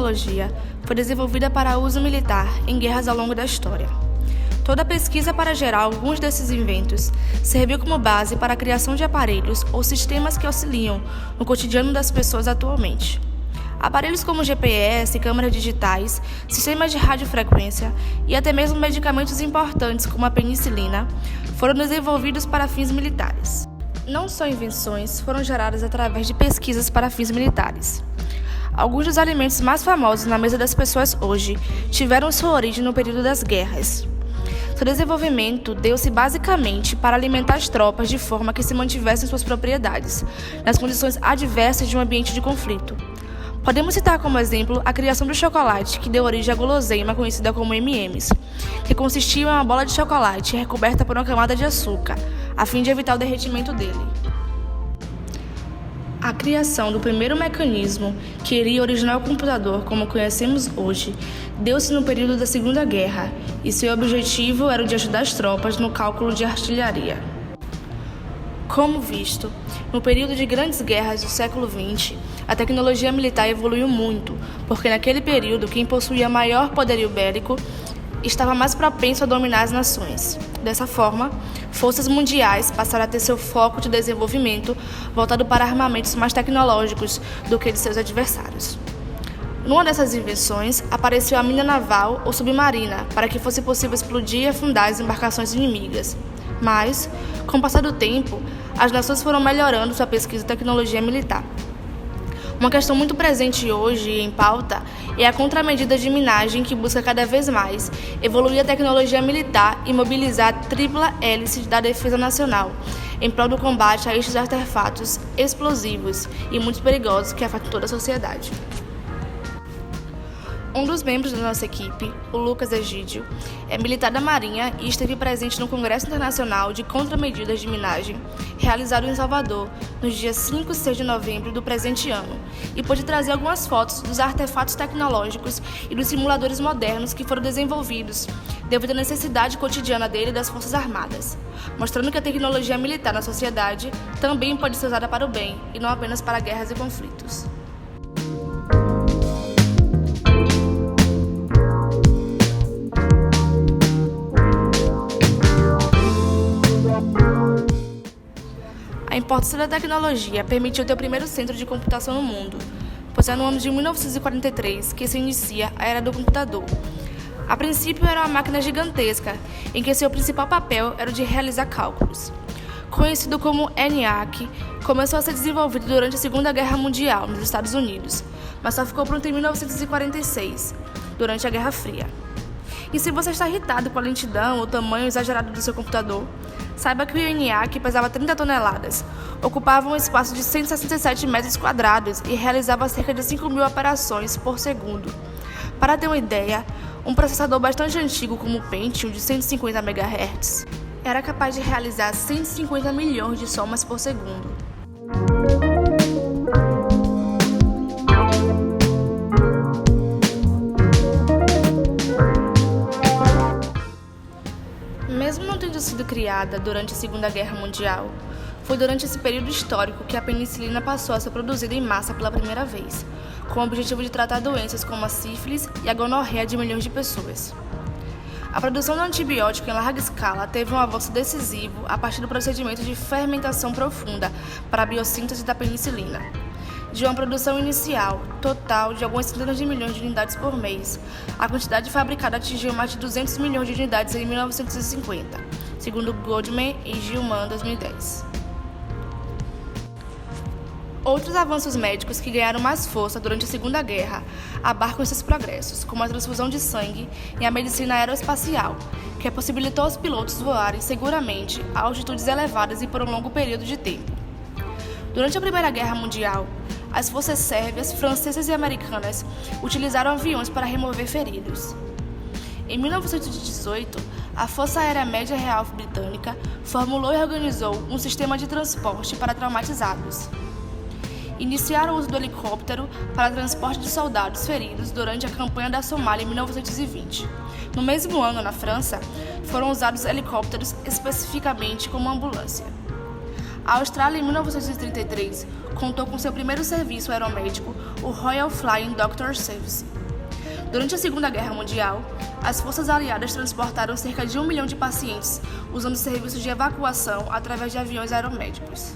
tecnologia foi desenvolvida para uso militar em guerras ao longo da história. Toda a pesquisa para gerar alguns desses inventos serviu como base para a criação de aparelhos ou sistemas que auxiliam no cotidiano das pessoas atualmente. Aparelhos como GPS, câmeras digitais, sistemas de radiofrequência e até mesmo medicamentos importantes como a penicilina foram desenvolvidos para fins militares. Não só invenções foram geradas através de pesquisas para fins militares. Alguns dos alimentos mais famosos na mesa das pessoas hoje tiveram sua origem no período das guerras. Seu desenvolvimento deu-se basicamente para alimentar as tropas de forma que se mantivessem suas propriedades, nas condições adversas de um ambiente de conflito. Podemos citar como exemplo a criação do chocolate, que deu origem à guloseima conhecida como M&M's, que consistia em uma bola de chocolate recoberta por uma camada de açúcar, a fim de evitar o derretimento dele. A criação do primeiro mecanismo que iria originar o computador como conhecemos hoje deu-se no período da Segunda Guerra, e seu objetivo era o de ajudar as tropas no cálculo de artilharia. Como visto, no período de grandes guerras do século XX, a tecnologia militar evoluiu muito, porque naquele período quem possuía maior poderio bélico estava mais propenso a dominar as nações. Dessa forma, forças mundiais passaram a ter seu foco de desenvolvimento voltado para armamentos mais tecnológicos do que de seus adversários. Numa dessas invenções, apareceu a mina naval ou submarina, para que fosse possível explodir e afundar as embarcações inimigas. Mas, com o passar do tempo, as nações foram melhorando sua pesquisa e tecnologia militar. Uma questão muito presente hoje em pauta é a contramedida de minagem, que busca cada vez mais evoluir a tecnologia militar e mobilizar a tripla hélice da defesa nacional em prol do combate a estes artefatos explosivos e muito perigosos que afetam toda a sociedade. Um dos membros da nossa equipe, o Lucas Egídio, é militar da Marinha e esteve presente no Congresso Internacional de Contramedidas de Minagem, realizado em Salvador, nos dias 5 e 6 de novembro do presente ano, e pôde trazer algumas fotos dos artefatos tecnológicos e dos simuladores modernos que foram desenvolvidos, devido à necessidade cotidiana dele e das Forças Armadas, mostrando que a tecnologia militar na sociedade também pode ser usada para o bem, e não apenas para guerras e conflitos. A importância da tecnologia permitiu ter o primeiro centro de computação no mundo, pois é no ano de 1943 que se inicia a era do computador. A princípio era uma máquina gigantesca, em que seu principal papel era o de realizar cálculos. Conhecido como ENIAC, começou a ser desenvolvido durante a Segunda Guerra Mundial nos Estados Unidos, mas só ficou pronto em 1946, durante a Guerra Fria. E se você está irritado com a lentidão ou tamanho exagerado do seu computador, saiba que o ENIAC pesava 30 toneladas, ocupava um espaço de 167 metros quadrados e realizava cerca de 5.000 operações por segundo. Para ter uma ideia, um processador bastante antigo como o Pentium de 150 MHz era capaz de realizar 150 milhões de somas por segundo. Mesmo não tendo sido criada durante a Segunda Guerra Mundial, foi durante esse período histórico que a penicilina passou a ser produzida em massa pela primeira vez, com o objetivo de tratar doenças como a sífilis e a gonorreia de milhões de pessoas. A produção do antibiótico em larga escala teve um avanço decisivo a partir do procedimento de fermentação profunda para a biossíntese da penicilina. De uma produção inicial, total, de algumas centenas de milhões de unidades por mês, a quantidade fabricada atingiu mais de 200 milhões de unidades em 1950, segundo Goldman e Gilman, 2010. Outros avanços médicos que ganharam mais força durante a Segunda Guerra abarcam esses progressos, como a transfusão de sangue e a medicina aeroespacial, que possibilitou aos pilotos voarem seguramente a altitudes elevadas e por um longo período de tempo. Durante a Primeira Guerra Mundial, as forças sérvias, francesas e americanas utilizaram aviões para remover feridos. Em 1918, a Força Aérea Média Real Britânica formulou e organizou um sistema de transporte para traumatizados. Iniciaram o uso do helicóptero para transporte de soldados feridos durante a campanha da Somália em 1920. No mesmo ano, na França, foram usados helicópteros especificamente como ambulância. A Austrália, em 1933, contou com seu primeiro serviço aeromédico, o Royal Flying Doctor Service. Durante a Segunda Guerra Mundial, as forças aliadas transportaram cerca de 1 milhão de pacientes usando serviços de evacuação através de aviões aeromédicos.